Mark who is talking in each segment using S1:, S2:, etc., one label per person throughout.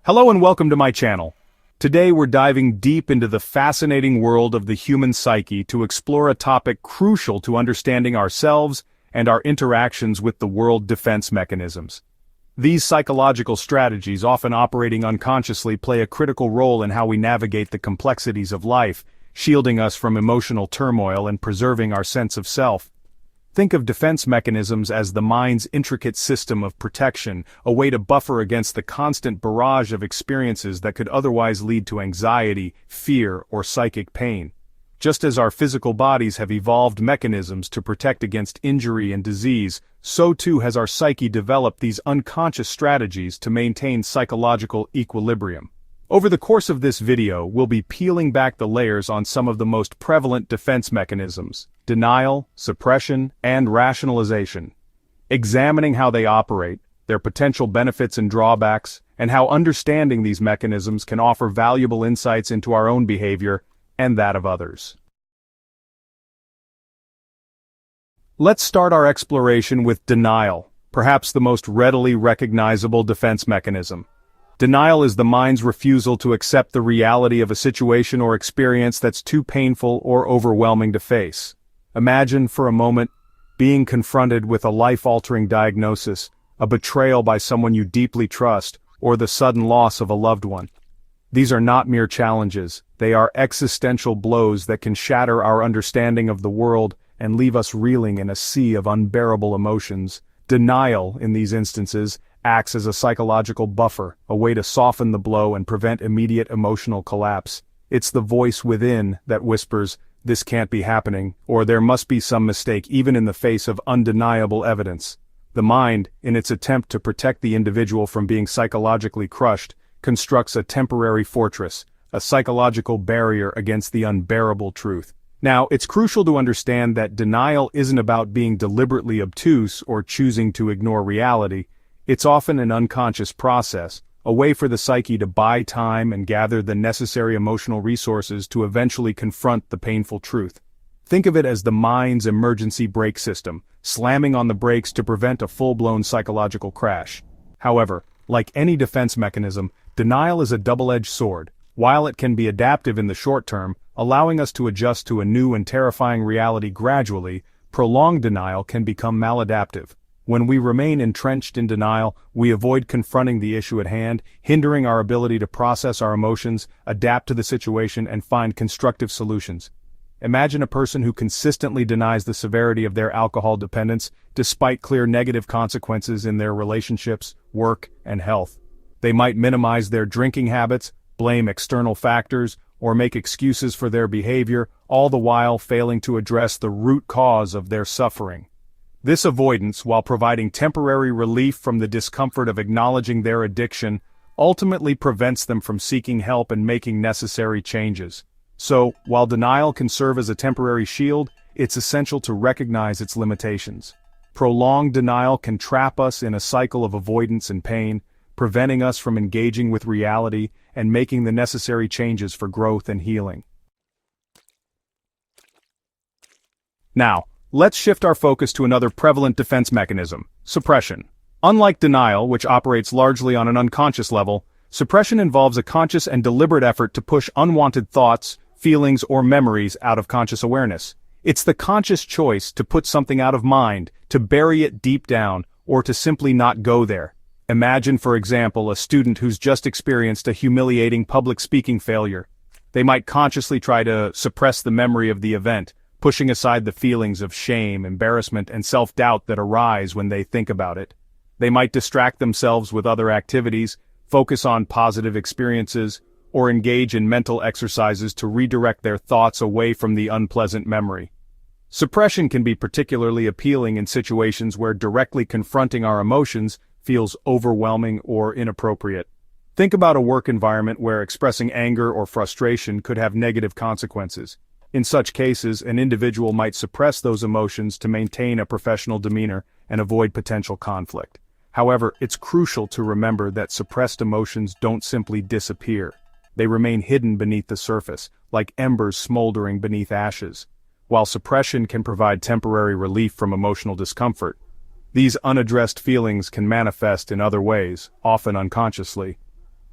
S1: Hello and welcome to my channel. Today we're diving deep into the fascinating world of the human psyche to explore a topic crucial to understanding ourselves and our interactions with the world defense mechanisms. These psychological strategies, often operating unconsciously, play a critical role in how we navigate the complexities of life, shielding us from emotional turmoil and preserving our sense of self. Think of defense mechanisms as the mind's intricate system of protection, a way to buffer against the constant barrage of experiences that could otherwise lead to anxiety, fear, or psychic pain. Just as our physical bodies have evolved mechanisms to protect against injury and disease, so too has our psyche developed these unconscious strategies to maintain psychological equilibrium. Over the course of this video, we'll be peeling back the layers on some of the most prevalent defense mechanisms: denial, suppression, and rationalization. Examining how they operate, their potential benefits and drawbacks, and how understanding these mechanisms can offer valuable insights into our own behavior and that of others. Let's start our exploration with denial, perhaps the most readily recognizable defense mechanism. Denial is the mind's refusal to accept the reality of a situation or experience that's too painful or overwhelming to face. Imagine, for a moment, being confronted with a life-altering diagnosis, a betrayal by someone you deeply trust, or the sudden loss of a loved one. These are not mere challenges, they are existential blows that can shatter our understanding of the world and leave us reeling in a sea of unbearable emotions. Denial, in these instances, acts as a psychological buffer, a way to soften the blow and prevent immediate emotional collapse. It's the voice within that whispers, "This can't be happening," or "There must be some mistake," even in the face of undeniable evidence. The mind, in its attempt to protect the individual from being psychologically crushed, constructs a temporary fortress, a psychological barrier against the unbearable truth. Now, it's crucial to understand that denial isn't about being deliberately obtuse or choosing to ignore reality. It's often an unconscious process, a way for the psyche to buy time and gather the necessary emotional resources to eventually confront the painful truth. Think of it as the mind's emergency brake system, slamming on the brakes to prevent a full-blown psychological crash. However, like any defense mechanism, denial is a double-edged sword. While it can be adaptive in the short term, allowing us to adjust to a new and terrifying reality gradually, prolonged denial can become maladaptive. When we remain entrenched in denial, we avoid confronting the issue at hand, hindering our ability to process our emotions, adapt to the situation, and find constructive solutions. Imagine a person who consistently denies the severity of their alcohol dependence, despite clear negative consequences in their relationships, work, and health. They might minimize their drinking habits, blame external factors, or make excuses for their behavior, all the while failing to address the root cause of their suffering. This avoidance, while providing temporary relief from the discomfort of acknowledging their addiction, ultimately prevents them from seeking help and making necessary changes. So, while denial can serve as a temporary shield, it's essential to recognize its limitations. Prolonged denial can trap us in a cycle of avoidance and pain, preventing us from engaging with reality and making the necessary changes for growth and healing. Now, let's shift our focus to another prevalent defense mechanism: suppression. Unlike denial, which operates largely on an unconscious level, suppression involves a conscious and deliberate effort to push unwanted thoughts, feelings, or memories out of conscious awareness. It's the conscious choice to put something out of mind, to bury it deep down, or to simply not go there. Imagine, for example, a student who's just experienced a humiliating public speaking failure. They might consciously try to suppress the memory of the event, pushing aside the feelings of shame, embarrassment, and self-doubt that arise when they think about it. They might distract themselves with other activities, focus on positive experiences, or engage in mental exercises to redirect their thoughts away from the unpleasant memory. Suppression can be particularly appealing in situations where directly confronting our emotions feels overwhelming or inappropriate. Think about a work environment where expressing anger or frustration could have negative consequences. In such cases, an individual might suppress those emotions to maintain a professional demeanor and avoid potential conflict. However, it's crucial to remember that suppressed emotions don't simply disappear. They remain hidden beneath the surface, like embers smoldering beneath ashes. While suppression can provide temporary relief from emotional discomfort, these unaddressed feelings can manifest in other ways, often unconsciously.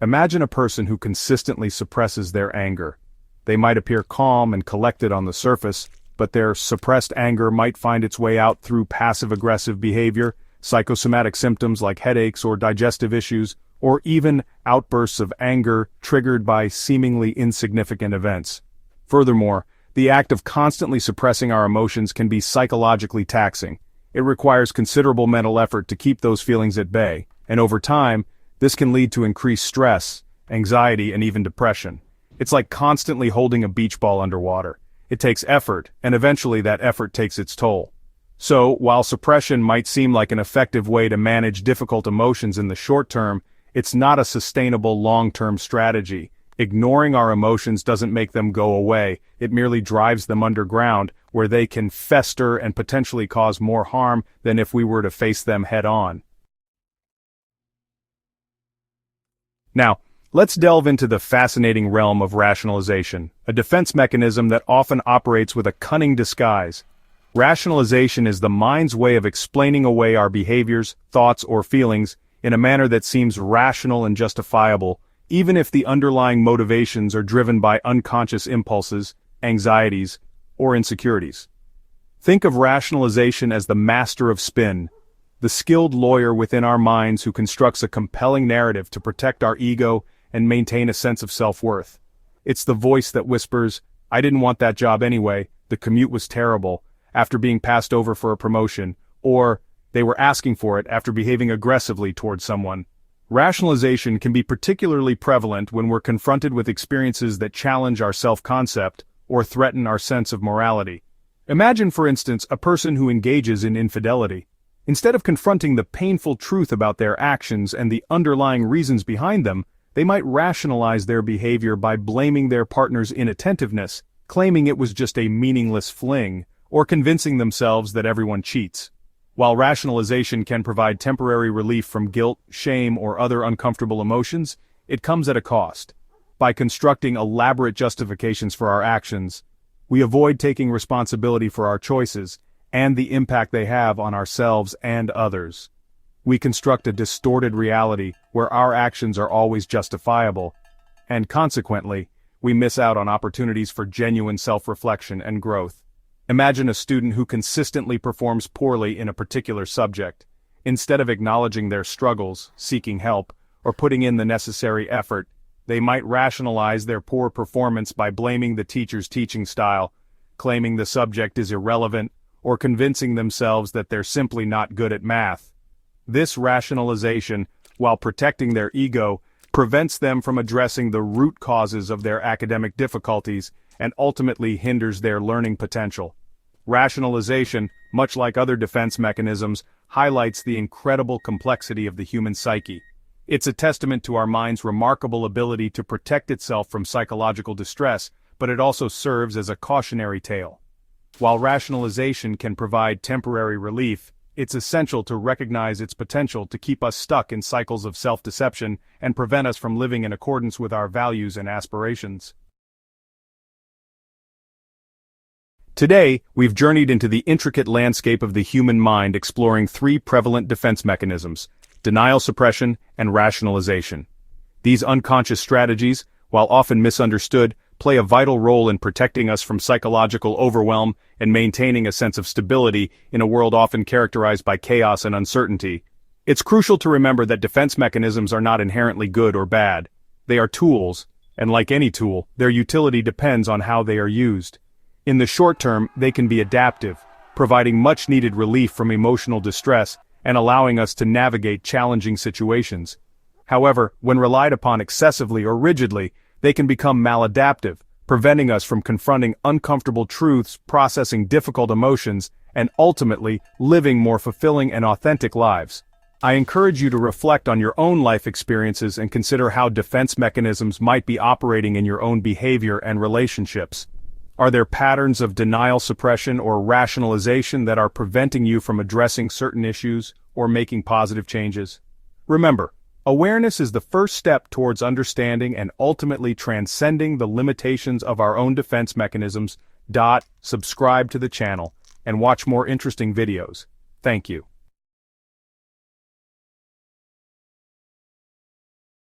S1: Imagine a person who consistently suppresses their anger. They might appear calm and collected on the surface, but their suppressed anger might find its way out through passive-aggressive behavior, psychosomatic symptoms like headaches or digestive issues, or even outbursts of anger triggered by seemingly insignificant events. Furthermore, the act of constantly suppressing our emotions can be psychologically taxing. It requires considerable mental effort to keep those feelings at bay, and over time, this can lead to increased stress, anxiety, and even depression. It's like constantly holding a beach ball underwater. It takes effort, and eventually that effort takes its toll. So, while suppression might seem like an effective way to manage difficult emotions in the short term, it's not a sustainable long-term strategy. Ignoring our emotions doesn't make them go away, it merely drives them underground, where they can fester and potentially cause more harm than if we were to face them head-on. Now, let's delve into the fascinating realm of rationalization, a defense mechanism that often operates with a cunning disguise. Rationalization is the mind's way of explaining away our behaviors, thoughts, or feelings in a manner that seems rational and justifiable, even if the underlying motivations are driven by unconscious impulses, anxieties, or insecurities. Think of rationalization as the master of spin, the skilled lawyer within our minds who constructs a compelling narrative to protect our ego and maintain a sense of self-worth. It's the voice that whispers, "I didn't want that job anyway, the commute was terrible," after being passed over for a promotion, or they were asking for it after behaving aggressively towards someone. Rationalization can be particularly prevalent when we're confronted with experiences that challenge our self-concept or threaten our sense of morality. Imagine, for instance, a person who engages in infidelity. Instead of confronting the painful truth about their actions and the underlying reasons behind them, they might rationalize their behavior by blaming their partner's inattentiveness, claiming it was just a meaningless fling, or convincing themselves that everyone cheats. While rationalization can provide temporary relief from guilt, shame, or other uncomfortable emotions, it comes at a cost. By constructing elaborate justifications for our actions, we avoid taking responsibility for our choices and the impact they have on ourselves and others. We construct a distorted reality where our actions are always justifiable, and consequently, we miss out on opportunities for genuine self-reflection and growth. Imagine a student who consistently performs poorly in a particular subject. Instead of acknowledging their struggles, seeking help, or putting in the necessary effort, they might rationalize their poor performance by blaming the teacher's teaching style, claiming the subject is irrelevant, or convincing themselves that they're simply not good at math. This rationalization, while protecting their ego, prevents them from addressing the root causes of their academic difficulties and ultimately hinders their learning potential. Rationalization, much like other defense mechanisms, highlights the incredible complexity of the human psyche. It's a testament to our mind's remarkable ability to protect itself from psychological distress, but it also serves as a cautionary tale. While rationalization can provide temporary relief, it's essential to recognize its potential to keep us stuck in cycles of self-deception and prevent us from living in accordance with our values and aspirations. Today, we've journeyed into the intricate landscape of the human mind, exploring three prevalent defense mechanisms: denial, suppression, and rationalization. These unconscious strategies, while often misunderstood, play a vital role in protecting us from psychological overwhelm and maintaining a sense of stability in a world often characterized by chaos and uncertainty. It's crucial to remember that defense mechanisms are not inherently good or bad. They are tools, and like any tool, their utility depends on how they are used. In the short term, they can be adaptive, providing much-needed relief from emotional distress and allowing us to navigate challenging situations. However, when relied upon excessively or rigidly, they can become maladaptive, preventing us from confronting uncomfortable truths, processing difficult emotions, and ultimately living more fulfilling and authentic lives. I encourage you to reflect on your own life experiences and consider how defense mechanisms might be operating in your own behavior and relationships. Are there patterns of denial, suppression, or rationalization that are preventing you from addressing certain issues or making positive changes? Remember, awareness is the first step towards understanding and ultimately transcending the limitations of our own defense mechanisms. Subscribe to the channel and watch more interesting videos. Thank you.